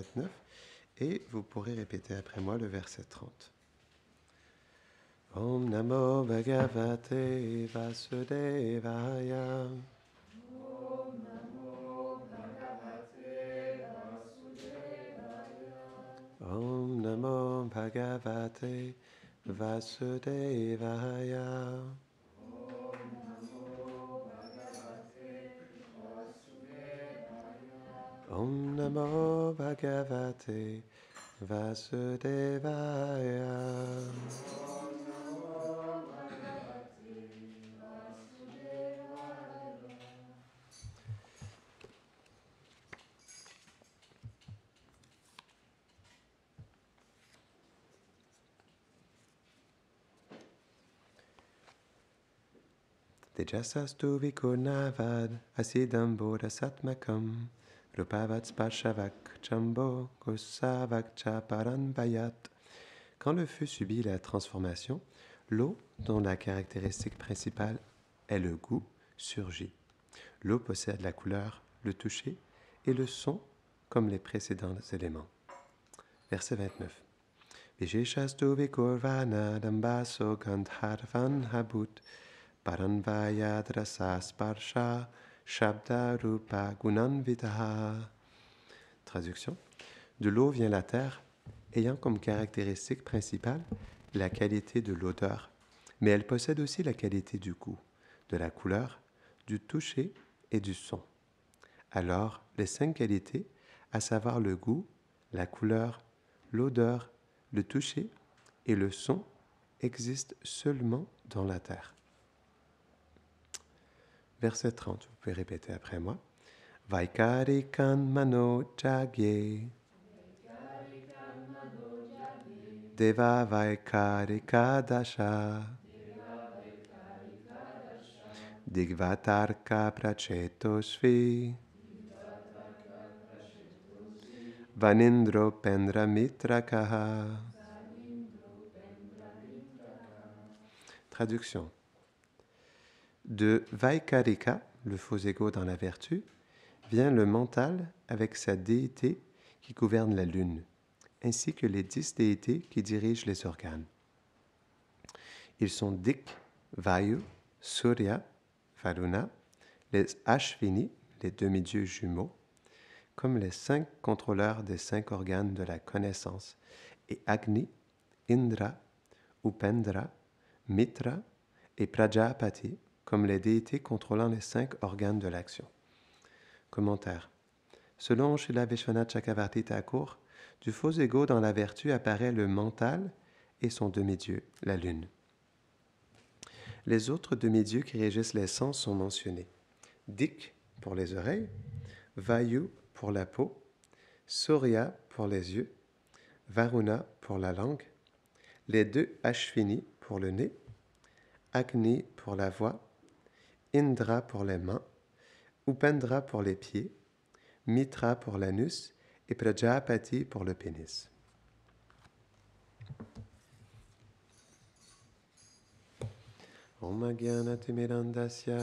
29 et vous pourrez répéter après moi le verset 30. Om Namo Bhagavate Vasudevaya. Om Namo Bhagavate Vasudevaya. Om Namo Bhagavate Vasudevaya. Tejasastu vikurnavad asidam bodhasatmakam rupavat sparshavak chambo gosavak chaparanvayat. Quand le feu subit la transformation, l'eau, dont la caractéristique principale est le goût, surgit. L'eau possède la couleur, le toucher et le son comme les précédents éléments. Verset 29. Visheshastu vikurvana dambaso gandharvan habut Paranvayadrasa sparsha shabda rupa gunanvitaha. Traduction. De l'eau vient la terre, ayant comme caractéristique principale la qualité de l'odeur, mais elle possède aussi la qualité du goût, de la couleur, du toucher et du son. Alors, les 5 qualités, à savoir le goût, la couleur, l'odeur, le toucher et le son, existent seulement dans la terre. Verset 30, vous pouvez répéter après moi. Vaikarikan mano jagye. Deva vaikarika dasha. Digvatarka prachetosvi. Vanindro pendra mitrakaha. Traduction. De Vaikarika, le faux égo dans la vertu, vient le mental avec sa déité qui gouverne la lune, ainsi que les 10 déités qui dirigent les organes. Ils sont Dik, Vayu, Surya, Varuna, les Ashvini, les demi-dieux jumeaux, comme les 5 contrôleurs des 5 organes de la connaissance, et Agni, Indra, Upendra, Mitra et Prajapati, comme les déités contrôlant les 5 organes de l'action. Commentaire. Selon Srila Vishwanath Chakravarti Thakur, du faux égo dans la vertu apparaît le mental et son demi-dieu, la lune. Les autres demi-dieux qui régissent les sens sont mentionnés. Dik pour les oreilles, Vayu pour la peau, Surya pour les yeux, Varuna pour la langue, les 2 Ashvini pour le nez, Agni pour la voix, Indra pour les mains, Upendra pour les pieds, Mitra pour l'anus et Prajapati pour le pénis. Om Gyanatimirandasya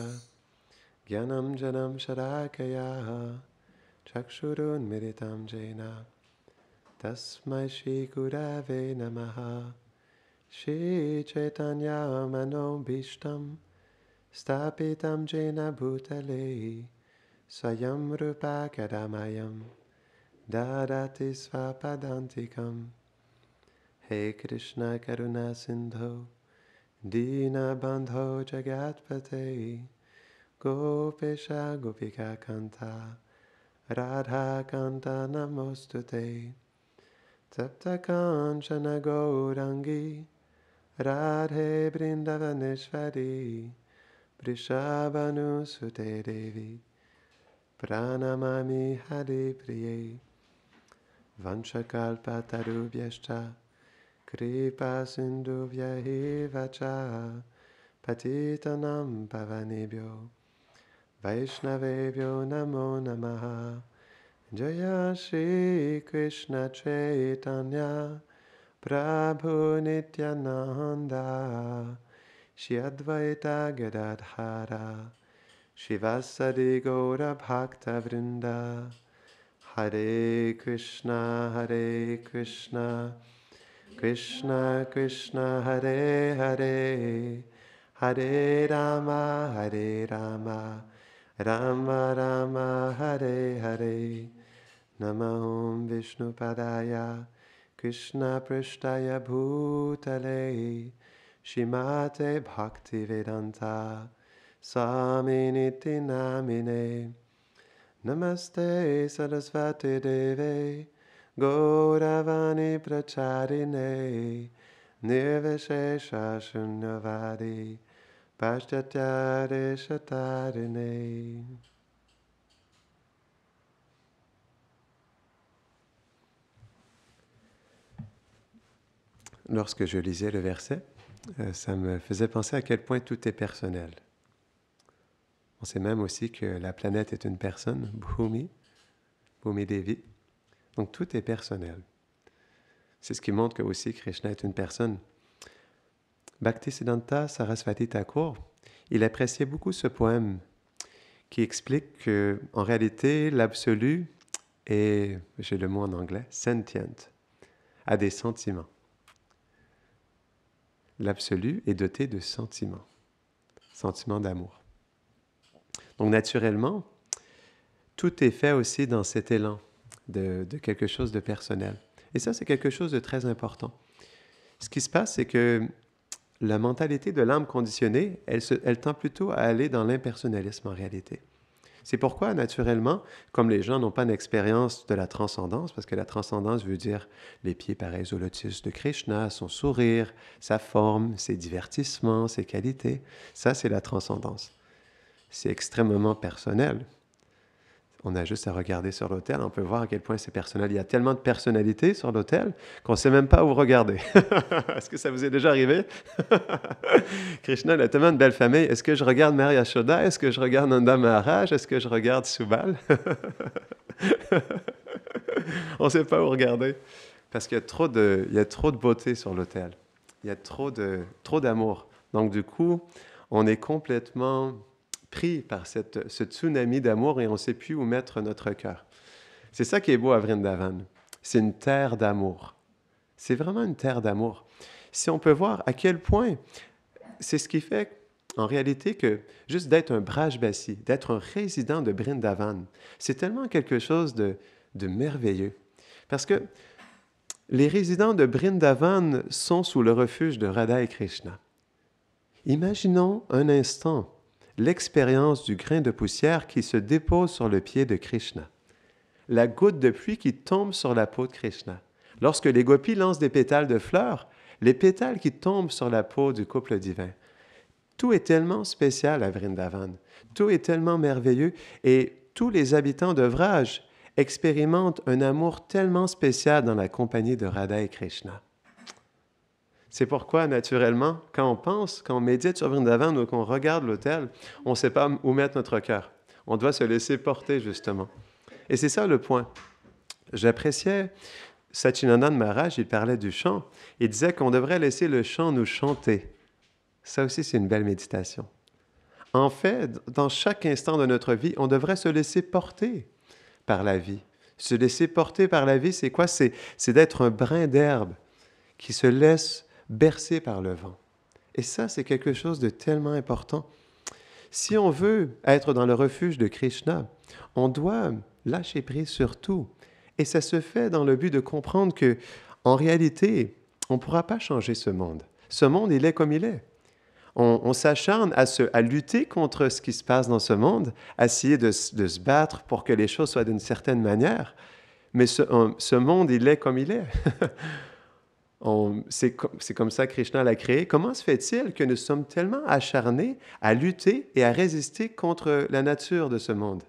Gyanam Janam Sharakaya Chakshurun Miritam Jena Tasmai Shri Gurave Namaha Shri Chaitanya Manobhishtam Stapitam Jena Bhutale Swayam Rupa Kadamayam Dadati Svapadantikam He Krishna Karuna Sindho Dina Bandho Jagatpate Gopesha Gopika Kanta Radha Kanta Namostute Tapta Kanchana Gaurangi Radhe Brindavaneshwari Prishabhanu Sute Devi Pranamami Hare Priye Vanchakalpa Tarubhyascha Kripa Sindhuvya Hivacha Patitanam Pavanebhyo Vaishnavebhyo Namo Namaha Jaya Shri Krishna Chaitanya Prabhu Nityananda Shri Advaita Gadadhara Shivasadi Gaura Bhakta Vrinda Hare Krishna, Krishna Krishna, Hare Hare, Hare Rama, Rama Rama, Hare Hare. Namahom Vishnupadaya, Krishna Prishtaya Bhutale, Shimate Bhaktivedanta, Swaminiti Namine. Namaste Sarasvati Deve, Gauravani Pracharine, Nirvishesha Shunyavadi, Pashtatyare Shatarine. Lorsque je lisais le verset, ça me faisait penser à quel point tout est personnel. On sait même aussi que la planète est une personne, Bhumi Devi. Donc tout est personnel. C'est ce qui montre que aussi Krishna est une personne. Bhaktisiddhanta Sarasvati Thakur, il appréciait beaucoup ce poème qui explique qu'en réalité, l'absolu est, j'ai le mot en anglais, sentient, a des sentiments. L'absolu est doté de sentiments d'amour. Donc naturellement, tout est fait aussi dans cet élan de quelque chose de personnel. Et ça, c'est quelque chose de très important. Ce qui se passe, c'est que la mentalité de l'âme conditionnée, elle tend plutôt à aller dans l'impersonnalisme en réalité. C'est pourquoi, naturellement, comme les gens n'ont pas d'expérience de la transcendance, parce que la transcendance veut dire les pieds pareils au lotus de Krishna, son sourire, sa forme, ses divertissements, ses qualités, ça c'est la transcendance. C'est extrêmement personnel. On a juste à regarder sur l'autel, on peut voir à quel point c'est personnel. Il y a tellement de personnalités sur l'autel qu'on ne sait même pas où regarder. Est-ce que ça vous est déjà arrivé? Krishna il a tellement de belles familles. Est-ce que je regarde Mary Yashoda? Est-ce que je regarde Nanda Maharaj? Est-ce que je regarde Subal? On ne sait pas où regarder. Parce qu'il y a trop de beauté sur l'autel. Il y a trop d'amour. Donc du coup, on est complètement pris par ce tsunami d'amour et on ne sait plus où mettre notre cœur. C'est ça qui est beau à Vrindavan. C'est une terre d'amour. C'est vraiment une terre d'amour. Si on peut voir à quel point, c'est ce qui fait en réalité que juste d'être un Brajbasi, d'être un résident de Vrindavan, c'est tellement quelque chose de merveilleux. Parce que les résidents de Vrindavan sont sous le refuge de Radha et Krishna. Imaginons un instant l'expérience du grain de poussière qui se dépose sur le pied de Krishna. La goutte de pluie qui tombe sur la peau de Krishna. Lorsque les gopis lancent des pétales de fleurs, les pétales qui tombent sur la peau du couple divin. Tout est tellement spécial à Vrindavan. Tout est tellement merveilleux et tous les habitants de Vraj expérimentent un amour tellement spécial dans la compagnie de Radha et Krishna. C'est pourquoi, naturellement, quand on médite sur Vrindavan ou qu'on regarde l'autel, on ne sait pas où mettre notre cœur. On doit se laisser porter, justement. Et c'est ça le point. J'appréciais Satchidananda Maharaj, il parlait du chant. Il disait qu'on devrait laisser le chant nous chanter. Ça aussi, c'est une belle méditation. En fait, dans chaque instant de notre vie, on devrait se laisser porter par la vie. Se laisser porter par la vie, c'est quoi? C'est d'être un brin d'herbe qui se laisse bercé par le vent. Et ça, c'est quelque chose de tellement important. Si on veut être dans le refuge de Krishna, on doit lâcher prise sur tout. Et ça se fait dans le but de comprendre que, en réalité, on ne pourra pas changer ce monde. Ce monde, il est comme il est. On s'acharne à lutter contre ce qui se passe dans ce monde, à essayer de se battre pour que les choses soient d'une certaine manière. Mais ce monde, il est comme il est. C'est comme ça que Krishna l'a créé. Comment se fait-il que nous sommes tellement acharnés à lutter et à résister contre la nature de ce monde?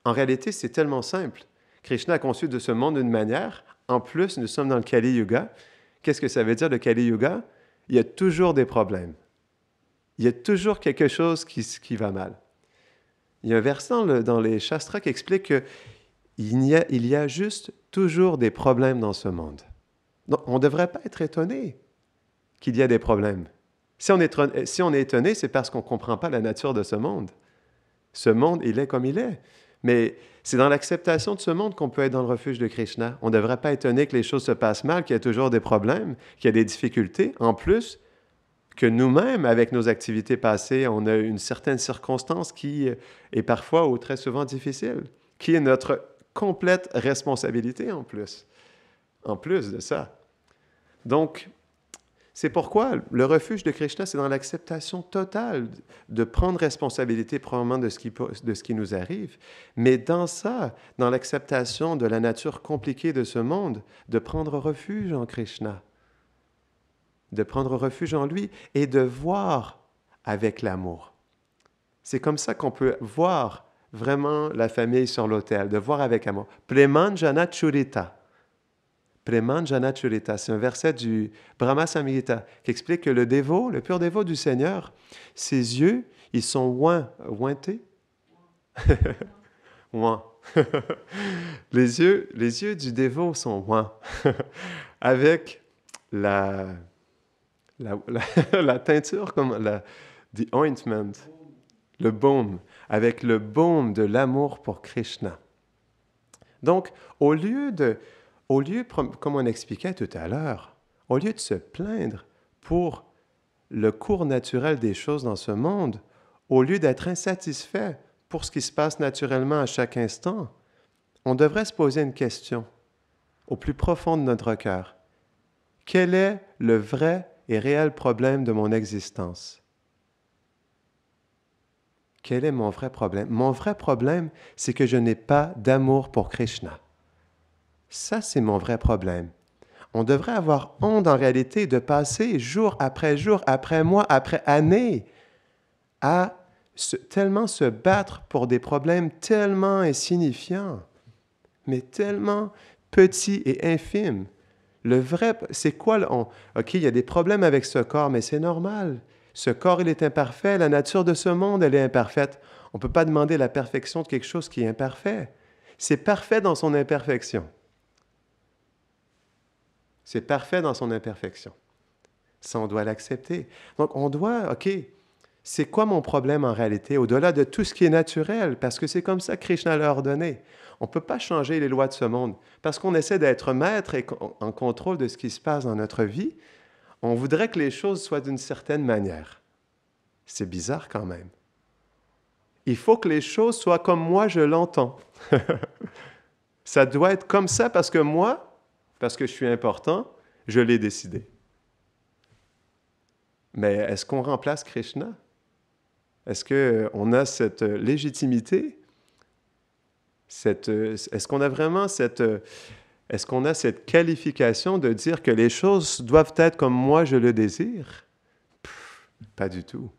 En réalité, c'est tellement simple. Krishna a conçu de ce monde d'une manière. En plus, nous sommes dans le Kali Yuga. Qu'est-ce que ça veut dire, le Kali Yuga? Il y a toujours des problèmes. Il y a toujours quelque chose qui va mal. Il y a un verset dans les Shastras qui explique qu'il y a juste toujours des problèmes dans ce monde. Donc, on ne devrait pas être étonné qu'il y a des problèmes. Si on est étonné, c'est parce qu'on ne comprend pas la nature de ce monde. Ce monde, il est comme il est. Mais C'est dans l'acceptation de ce monde qu'on peut être dans le refuge de Krishna. On ne devrait pas étonner que les choses se passent mal, qu'il y a toujours des problèmes, qu'il y a des difficultés. En plus, que nous-mêmes, avec nos activités passées, on a une certaine circonstance qui est parfois ou très souvent difficile, qui est notre complète responsabilité en plus de ça. Donc, c'est pourquoi le refuge de Krishna, c'est dans l'acceptation totale de prendre responsabilité probablement de ce qui nous arrive, mais dans ça, dans l'acceptation de la nature compliquée de ce monde, de prendre refuge en Krishna, de prendre refuge en lui et de voir avec l'amour. C'est comme ça qu'on peut voir vraiment la famille sur l'autel, de voir avec amour. Premanjana Churita. Premanjana Churita, c'est un verset du Brahma Samhita qui explique que le dévot, le pur dévot du Seigneur, ses yeux, ils sont ointés. Ouin. Les yeux du dévot sont ouins. Avec la teinture, comme the ointment, le baume, avec le baume de l'amour pour Krishna. Donc, au lieu, comme on expliquait tout à l'heure, au lieu de se plaindre pour le cours naturel des choses dans ce monde, au lieu d'être insatisfait pour ce qui se passe naturellement à chaque instant, on devrait se poser une question au plus profond de notre cœur. Quel est le vrai et réel problème de mon existence? Quel est mon vrai problème? Mon vrai problème, c'est que je n'ai pas d'amour pour Krishna. Ça, c'est mon vrai problème. On devrait avoir honte en réalité de passer jour, après mois, après année à tellement se battre pour des problèmes tellement insignifiants, mais tellement petits et infimes. Le vrai, c'est quoi? OK, il y a des problèmes avec ce corps, mais c'est normal. Ce corps, il est imparfait. La nature de ce monde, elle est imparfaite. On ne peut pas demander la perfection de quelque chose qui est imparfait. C'est parfait dans son imperfection. C'est parfait dans son imperfection. Ça, on doit l'accepter. Donc, on doit, OK, c'est quoi mon problème en réalité, au-delà de tout ce qui est naturel, parce que c'est comme ça que Krishna l'a ordonné. On ne peut pas changer les lois de ce monde, parce qu'on essaie d'être maître et en contrôle de ce qui se passe dans notre vie. On voudrait que les choses soient d'une certaine manière. C'est bizarre quand même. Il faut que les choses soient comme moi je l'entends. Ça doit être comme ça parce que moi, parce que je suis important, je l'ai décidé. Mais est-ce qu'on remplace Krishna? Est-ce qu'on a cette légitimité? Est-ce qu'on a vraiment est-ce qu'on a cette qualification de dire que les choses doivent être comme moi je le désire? Pas du tout.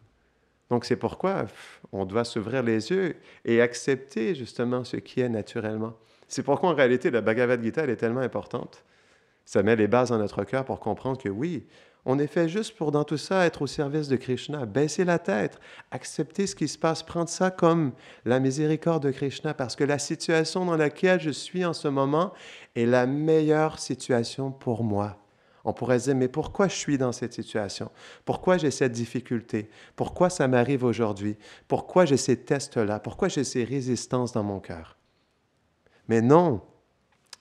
Donc c'est pourquoi on doit s'ouvrir les yeux et accepter justement ce qui est naturellement. C'est pourquoi en réalité la Bhagavad Gita elle est tellement importante. Ça met les bases dans notre cœur pour comprendre que oui, on est fait juste pour dans tout ça être au service de Krishna, baisser la tête, accepter ce qui se passe, prendre ça comme la miséricorde de Krishna parce que la situation dans laquelle je suis en ce moment est la meilleure situation pour moi. On pourrait se dire, mais pourquoi je suis dans cette situation? Pourquoi j'ai cette difficulté? Pourquoi ça m'arrive aujourd'hui? Pourquoi j'ai ces tests-là? Pourquoi j'ai ces résistances dans mon cœur? Mais non,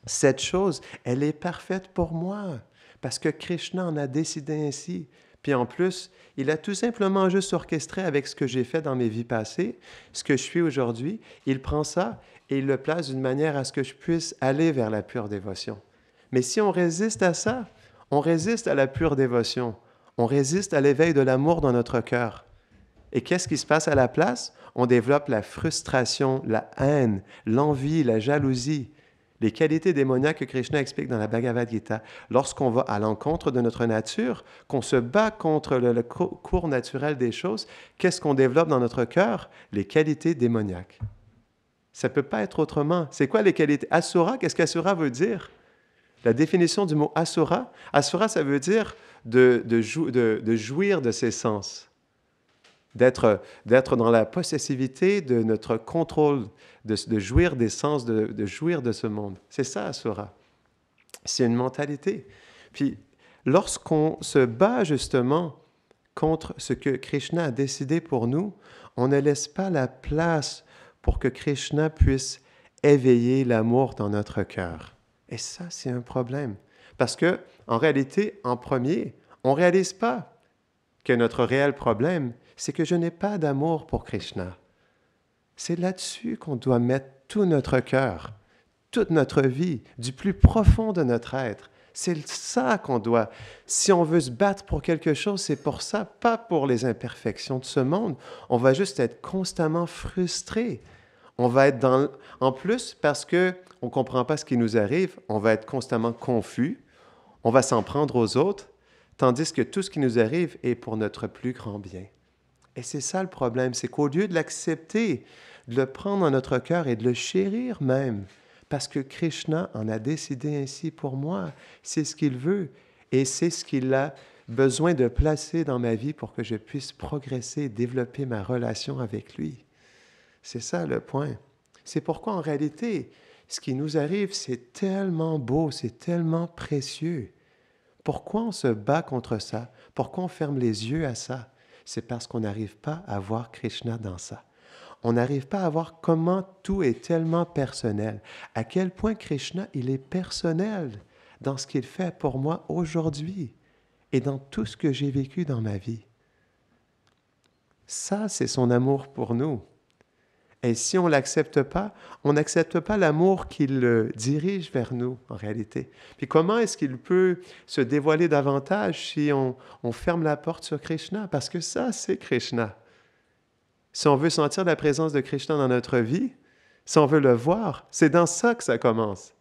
cette chose, elle est parfaite pour moi, parce que Krishna en a décidé ainsi. Puis en plus, il a tout simplement juste orchestré avec ce que j'ai fait dans mes vies passées, ce que je suis aujourd'hui. Il prend ça et il le place d'une manière à ce que je puisse aller vers la pure dévotion. Mais si on résiste à ça, on résiste à la pure dévotion. On résiste à l'éveil de l'amour dans notre cœur. Et qu'est-ce qui se passe à la place? On développe la frustration, la haine, l'envie, la jalousie. Les qualités démoniaques que Krishna explique dans la Bhagavad Gita. Lorsqu'on va à l'encontre de notre nature, qu'on se bat contre le cours naturel des choses, qu'est-ce qu'on développe dans notre cœur? Les qualités démoniaques. Ça ne peut pas être autrement. C'est quoi les qualités? Asura, qu'est-ce qu'asura veut dire? La définition du mot asura, asura, ça veut dire de jouir de ses sens, d'être dans la possessivité de notre contrôle, de jouir des sens, de jouir de ce monde. C'est ça, asura. C'est une mentalité. Puis, lorsqu'on se bat justement contre ce que Krishna a décidé pour nous, on ne laisse pas la place pour que Krishna puisse éveiller l'amour dans notre cœur. Et ça, c'est un problème. Parce que, en réalité, en premier, on ne réalise pas que notre réel problème, c'est que je n'ai pas d'amour pour Krishna. C'est là-dessus qu'on doit mettre tout notre cœur, toute notre vie, du plus profond de notre être. C'est ça qu'on doit. Si on veut se battre pour quelque chose, c'est pour ça, pas pour les imperfections de ce monde. On va juste être constamment frustré. On va être dans... En plus, parce qu'on ne comprend pas ce qui nous arrive, on va être constamment confus, on va s'en prendre aux autres, tandis que tout ce qui nous arrive est pour notre plus grand bien. Et c'est ça le problème, c'est qu'au lieu de l'accepter, de le prendre dans notre cœur et de le chérir même, parce que Krishna en a décidé ainsi pour moi, c'est ce qu'il veut et c'est ce qu'il a besoin de placer dans ma vie pour que je puisse progresser, développer ma relation avec lui. C'est ça le point. C'est pourquoi en réalité, ce qui nous arrive, c'est tellement beau, c'est tellement précieux. Pourquoi on se bat contre ça? Pourquoi on ferme les yeux à ça? C'est parce qu'on n'arrive pas à voir Krishna dans ça. On n'arrive pas à voir comment tout est tellement personnel, à quel point Krishna, il est personnel dans ce qu'il fait pour moi aujourd'hui et dans tout ce que j'ai vécu dans ma vie. Ça, c'est son amour pour nous. Et si on ne l'accepte pas, on n'accepte pas l'amour qu'il dirige vers nous, en réalité. Puis comment est-ce qu'il peut se dévoiler davantage si on ferme la porte sur Krishna? Parce que ça, c'est Krishna. Si on veut sentir la présence de Krishna dans notre vie, si on veut le voir, c'est dans ça que ça commence.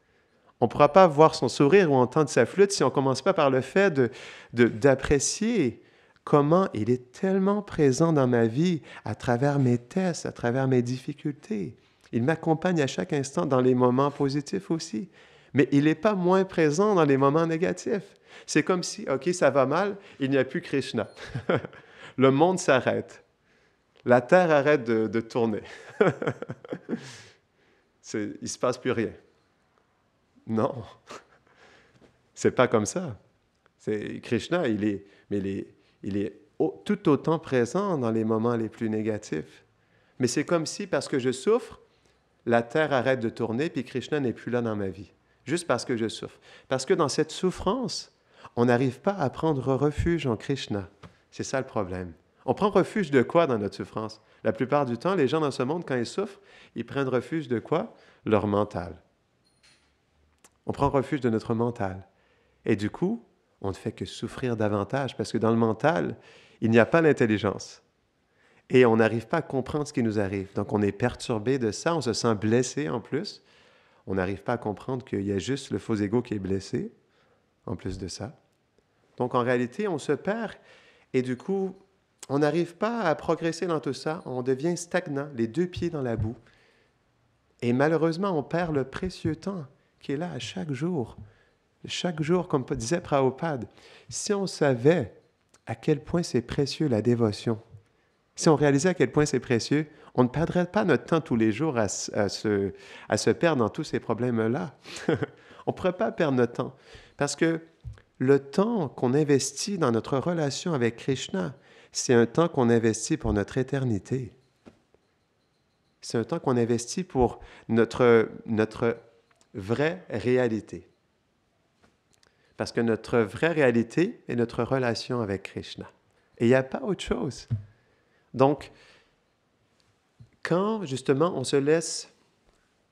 On ne pourra pas voir son sourire ou entendre sa flûte si on ne commence pas par le fait d'apprécier comment il est tellement présent dans ma vie à travers mes tests, à travers mes difficultés. Il m'accompagne à chaque instant dans les moments positifs aussi. Mais il n'est pas moins présent dans les moments négatifs. C'est comme si, OK, ça va mal, il n'y a plus Krishna. Le monde s'arrête. La Terre arrête de tourner. Il ne se passe plus rien. Non, c'est pas comme ça. Krishna, il est tout autant présent dans les moments les plus négatifs. Mais c'est comme si, parce que je souffre, la Terre arrête de tourner, puis Krishna n'est plus là dans ma vie. Juste parce que je souffre. Parce que dans cette souffrance, on n'arrive pas à prendre refuge en Krishna. C'est ça le problème. On prend refuge de quoi dans notre souffrance? La plupart du temps, les gens dans ce monde, quand ils souffrent, ils prennent refuge de quoi? Leur mental. On prend refuge de notre mental. Et du coup, on ne fait que souffrir davantage parce que dans le mental, il n'y a pas l'intelligence. Et on n'arrive pas à comprendre ce qui nous arrive. Donc, on est perturbé de ça, on se sent blessé en plus. On n'arrive pas à comprendre qu'il y a juste le faux ego qui est blessé, en plus de ça. Donc, en réalité, on se perd et du coup, on n'arrive pas à progresser dans tout ça. On devient stagnant, les deux pieds dans la boue. Et malheureusement, on perd le précieux temps qui est là à chaque jour. Chaque jour, comme disait Prabhupada, si on savait à quel point c'est précieux la dévotion, si on réalisait à quel point c'est précieux, on ne perdrait pas notre temps tous les jours à se perdre dans tous ces problèmes-là. On ne pourrait pas perdre notre temps. Parce que le temps qu'on investit dans notre relation avec Krishna, c'est un temps qu'on investit pour notre éternité. C'est un temps qu'on investit pour notre vraie réalité. Parce que notre vraie réalité est notre relation avec Krishna. Et il n'y a pas autre chose. Donc, quand justement on se laisse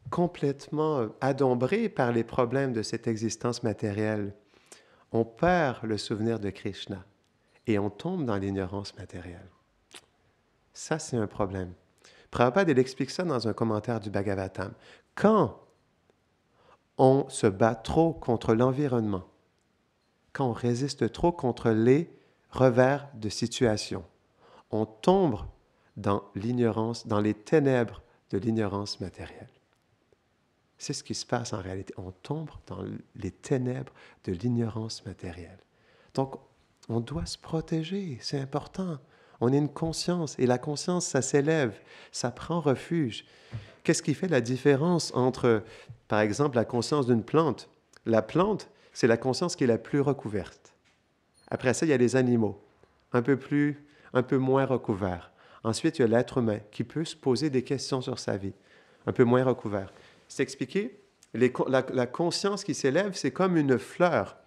complètement adombrer par les problèmes de cette existence matérielle, on perd le souvenir de Krishna et on tombe dans l'ignorance matérielle. Ça, c'est un problème. Prabhupada, il explique ça dans un commentaire du Bhagavatam. Quand on se bat trop contre l'environnement, quand on résiste trop contre les revers de situation, on tombe dans l'ignorance, dans les ténèbres de l'ignorance matérielle. C'est ce qui se passe en réalité. On tombe dans les ténèbres de l'ignorance matérielle. Donc, on doit se protéger, c'est important. On a une conscience, et la conscience, ça s'élève, ça prend refuge. Qu'est-ce qui fait la différence entre, par exemple, la conscience d'une plante? La plante, c'est la conscience qui est la plus recouverte. Après ça, il y a les animaux, un peu moins recouverts. Ensuite, il y a l'être humain qui peut se poser des questions sur sa vie, un peu moins recouvert. C'est expliqué. La conscience qui s'élève, c'est comme une fleur.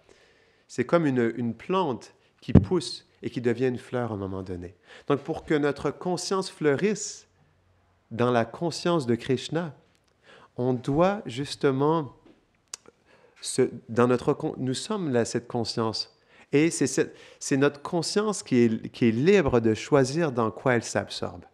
C'est comme une plante qui pousse et qui devient une fleur à un moment donné. Donc, pour que notre conscience fleurisse dans la conscience de Krishna, on doit justement, nous sommes là, cette conscience. Et c'est notre conscience qui est libre de choisir dans quoi elle s'absorbe.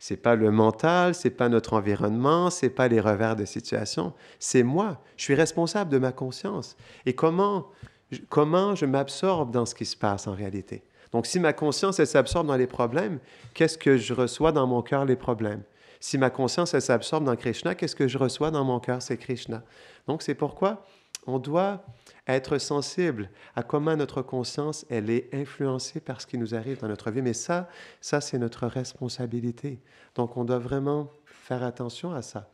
C'est pas le mental, c'est pas notre environnement, c'est pas les revers de situation. C'est moi. Je suis responsable de ma conscience. Et comment je m'absorbe dans ce qui se passe en réalité? Donc, si ma conscience, elle s'absorbe dans les problèmes, qu'est-ce que je reçois dans mon cœur, les problèmes? Si ma conscience, elle s'absorbe dans Krishna, qu'est-ce que je reçois dans mon cœur, c'est Krishna. Donc, c'est pourquoi on doit être sensible à comment notre conscience, elle est influencée par ce qui nous arrive dans notre vie. Mais ça c'est notre responsabilité. Donc, on doit vraiment faire attention à ça.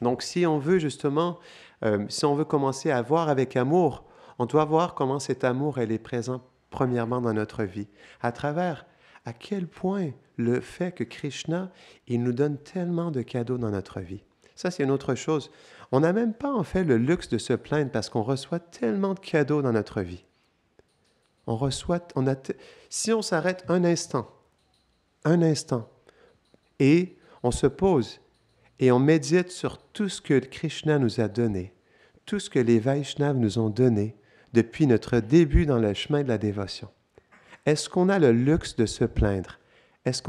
Donc, si on veut justement, si on veut commencer à voir avec amour, on doit voir comment cet amour, elle est présent premièrement dans notre vie, à travers à quel point le fait que Krishna, il nous donne tellement de cadeaux dans notre vie. Ça, c'est une autre chose. On n'a même pas en fait le luxe de se plaindre parce qu'on reçoit tellement de cadeaux dans notre vie. Si on s'arrête un instant, et on se pose et on médite sur tout ce que Krishna nous a donné, tout ce que les Vaishnavas nous ont donné depuis notre début dans le chemin de la dévotion. Est-ce qu'on a le luxe de se plaindre? Est-ce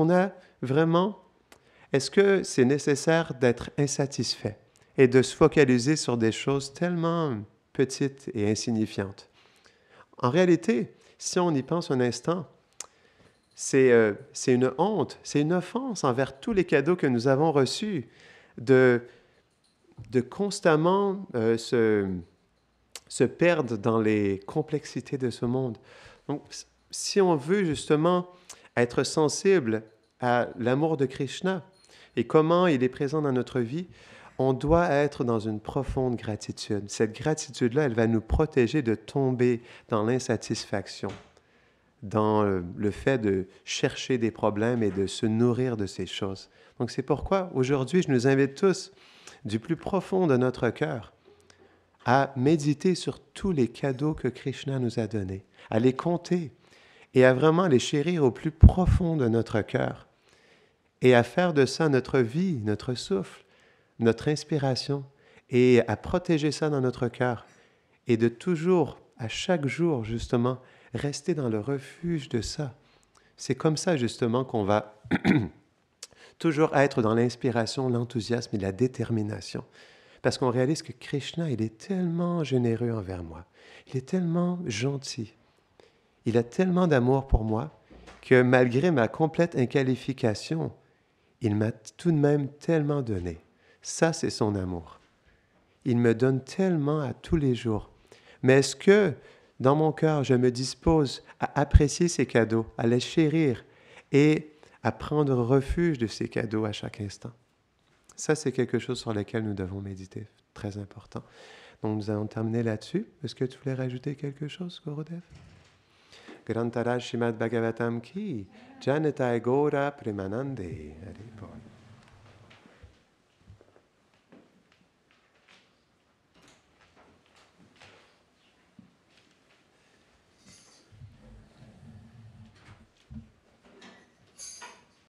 que c'est nécessaire d'être insatisfait et de se focaliser sur des choses tellement petites et insignifiantes? En réalité, si on y pense un instant, c'est une honte, c'est une offense envers tous les cadeaux que nous avons reçus de constamment se perdre dans les complexités de ce monde. Donc, si on veut justement être sensible à l'amour de Krishna et comment il est présent dans notre vie, on doit être dans une profonde gratitude. Cette gratitude-là, elle va nous protéger de tomber dans l'insatisfaction, dans le fait de chercher des problèmes et de se nourrir de ces choses. Donc c'est pourquoi aujourd'hui, je nous invite tous, du plus profond de notre cœur, à méditer sur tous les cadeaux que Krishna nous a donnés, à les compter et à vraiment les chérir au plus profond de notre cœur et à faire de ça notre vie, notre souffle, notre inspiration et à protéger ça dans notre cœur et de toujours, à chaque jour justement, rester dans le refuge de ça. C'est comme ça justement qu'on va toujours être dans l'inspiration, l'enthousiasme et la détermination. Parce qu'on réalise que Krishna, il est tellement généreux envers moi. Il est tellement gentil. Il a tellement d'amour pour moi que malgré ma complète inqualification, il m'a tout de même tellement donné. Ça, c'est son amour. Il me donne tellement à tous les jours. Mais est-ce que, dans mon cœur, je me dispose à apprécier ces cadeaux, à les chérir et à prendre refuge de ces cadeaux à chaque instant? Ça, c'est quelque chose sur lequel nous devons méditer. Très important. Donc, nous allons terminer là-dessus. Est-ce que tu voulais rajouter quelque chose, Gurudev? Grantaraj Shrimad Bhagavatam ki Janatai Gora Premanande.